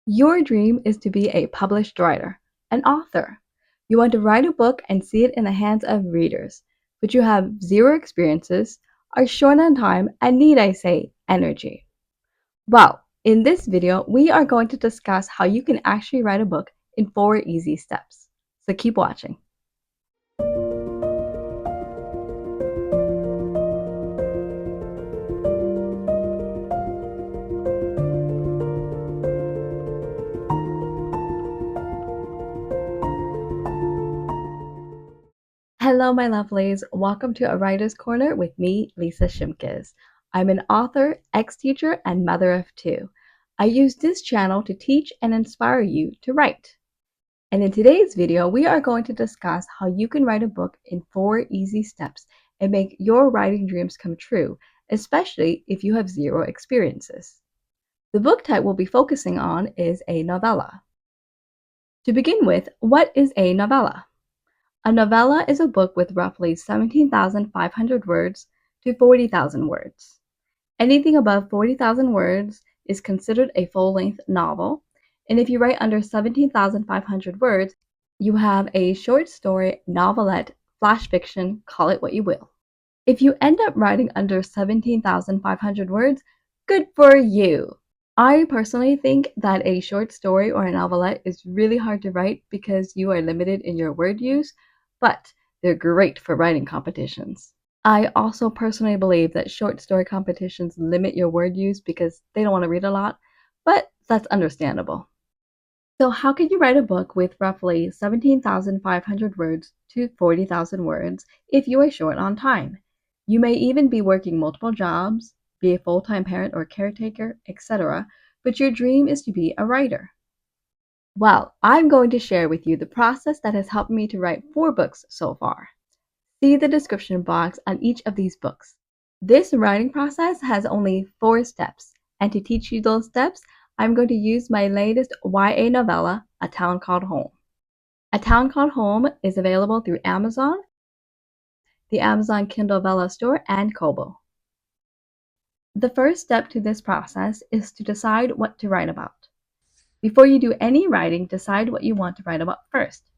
Your dream is to be a published writer, an author. You want to write a book and see it in the hands of readers, but you have zero experiences, are short on time, and need, I say, energy. Well, in this video, we are going to discuss how you can actually write a book in 4 easy steps. So keep watching. Hello, my lovelies. Welcome to A Writer's Corner with me, Lisa Shimkes. I'm an author, ex-teacher, and mother of two. I use this channel to teach and inspire you to write. And in today's video, we are going to discuss how you can write a book in 4 easy steps and make your writing dreams come true, especially if you have zero experiences. The book type we'll be focusing on is a novella. To begin with, what is a novella? A novella is a book with roughly 17,500 words to 40,000 words. Anything above 40,000 words is considered a full-length novel, and if you write under 17,500 words, you have a short story, novelette, flash fiction, call it what you will. If you end up writing under 17,500 words, good for you! I personally think that a short story or a novelette is really hard to write because you are limited in your word use, but they're great for writing competitions. I also personally believe that short story competitions limit your word use because they don't want to read a lot, but that's understandable. So how could you write a book with roughly 17,500 words to 40,000 words if you are short on time? You may even be working multiple jobs, be a full-time parent or caretaker, etc., but your dream is to be a writer. Well, I'm going to share with you the process that has helped me to write 4 books so far. See the description box on each of these books. This writing process has only 4 steps, and to teach you those steps, I'm going to use my latest YA novella, A Town Called Home. A Town Called Home is available through Amazon, the Amazon Kindle Vella store, and Kobo. The first step to this process is to decide what to write about. Before you do any writing, decide what you want to write about first.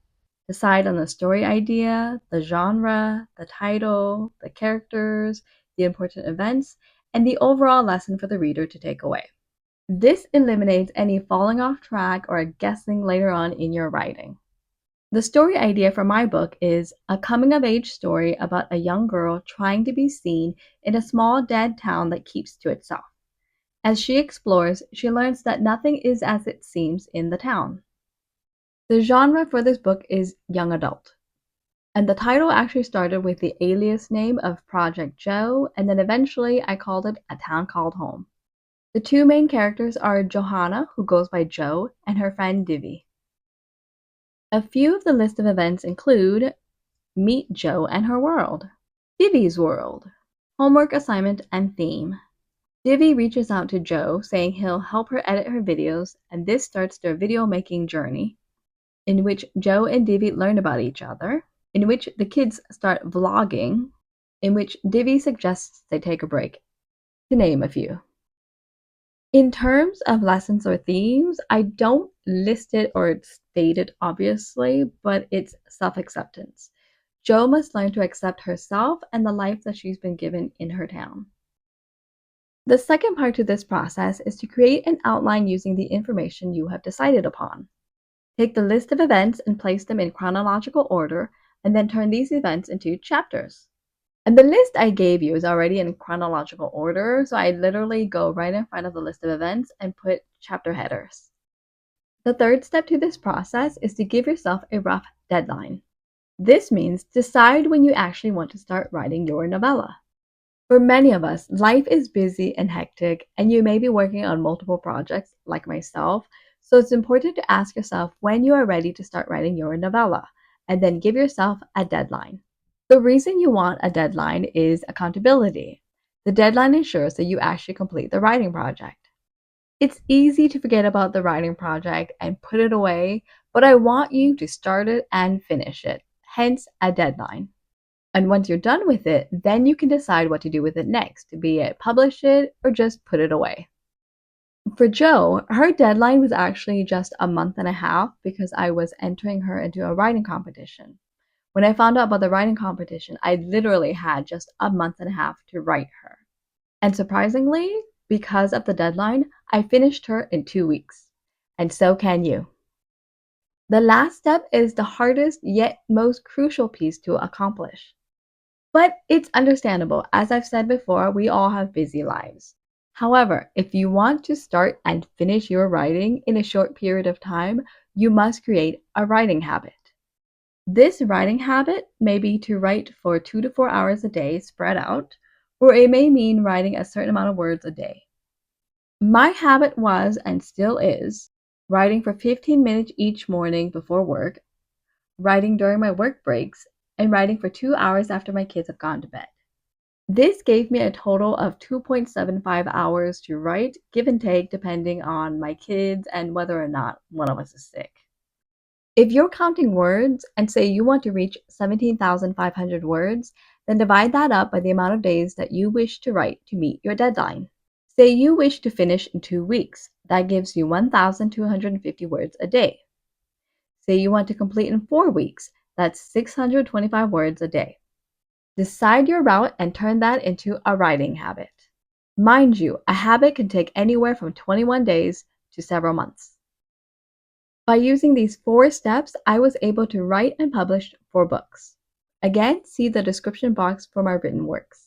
Decide on the story idea, the genre, the title, the characters, the important events, and the overall lesson for the reader to take away. This eliminates any falling off track or guessing later on in your writing. The story idea for my book is a coming-of-age story about a young girl trying to be seen in a small dead town that keeps to itself. As she explores, she learns that nothing is as it seems in the town. The genre for this book is young adult. And the title actually started with the alias name of Project Joe, and then eventually I called it A Town Called Home. The 2 main characters are Johanna, who goes by Jo, and her friend Divvy. A few of the list of events include Meet Jo and her world, Divvy's world, homework assignment and theme. Divvy reaches out to Jo saying he'll help her edit her videos, and this starts their video making journey, in which Jo and Divvy learn about each other, in which the kids start vlogging, in which Divvy suggests they take a break, to name a few. In terms of lessons or themes, I don't list it or state it obviously, but it's self-acceptance. Jo must learn to accept herself and the life that she's been given in her town. The second part to this process is to create an outline using the information you have decided upon. Take the list of events and place them in chronological order, and then turn these events into chapters. And the list I gave you is already in chronological order, so I literally go right in front of the list of events and put chapter headers. The third step to this process is to give yourself a rough deadline. This means decide when you actually want to start writing your novella. For many of us, life is busy and hectic, and you may be working on multiple projects like myself, so it's important to ask yourself when you are ready to start writing your novella, and then give yourself a deadline. The reason you want a deadline is accountability. The deadline ensures that you actually complete the writing project. It's easy to forget about the writing project and put it away, but I want you to start it and finish it, hence a deadline. And once you're done with it, then you can decide what to do with it next, be it publish it or just put it away. For Jo, her deadline was actually just a month and a half because I was entering her into a writing competition. When I found out about the writing competition, I literally had just a month and a half to write her. And surprisingly, because of the deadline, I finished her in 2 weeks. And so can you. The last step is the hardest yet most crucial piece to accomplish. But it's understandable. As I've said before, we all have busy lives. However, if you want to start and finish your writing in a short period of time, you must create a writing habit. This writing habit may be to write for 2 to 4 hours a day spread out, or it may mean writing a certain amount of words a day. My habit was and still is writing for 15 minutes each morning before work, writing during my work breaks, and writing for 2 hours after my kids have gone to bed. This gave me a total of 2.75 hours to write, give and take, depending on my kids and whether or not one of us is sick. If you're counting words and say you want to reach 17,500 words, then divide that up by the amount of days that you wish to write to meet your deadline. Say you wish to finish in 2 weeks. That gives you 1,250 words a day. Say you want to complete in 4 weeks. That's 625 words a day. Decide your route and turn that into a writing habit. Mind you, a habit can take anywhere from 21 days to several months. By using these 4 steps, I was able to write and publish 4 books. Again, see the description box for my written works.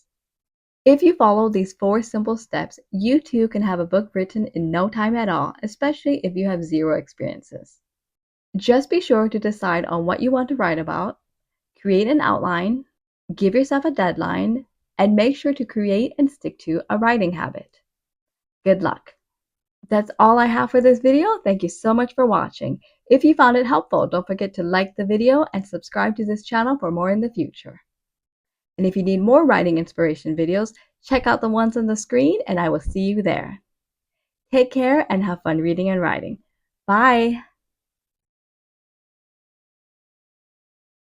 If you follow these 4 simple steps, you too can have a book written in no time at all, especially if you have zero experiences. Just be sure to decide on what you want to write about, create an outline, give yourself a deadline, and make sure to create and stick to a writing habit. Good luck! That's all I have for this video. Thank you so much for watching. If you found it helpful, don't forget to like the video and subscribe to this channel for more in the future. And if you need more writing inspiration videos, check out the ones on the screen and I will see you there. Take care and have fun reading and writing. Bye!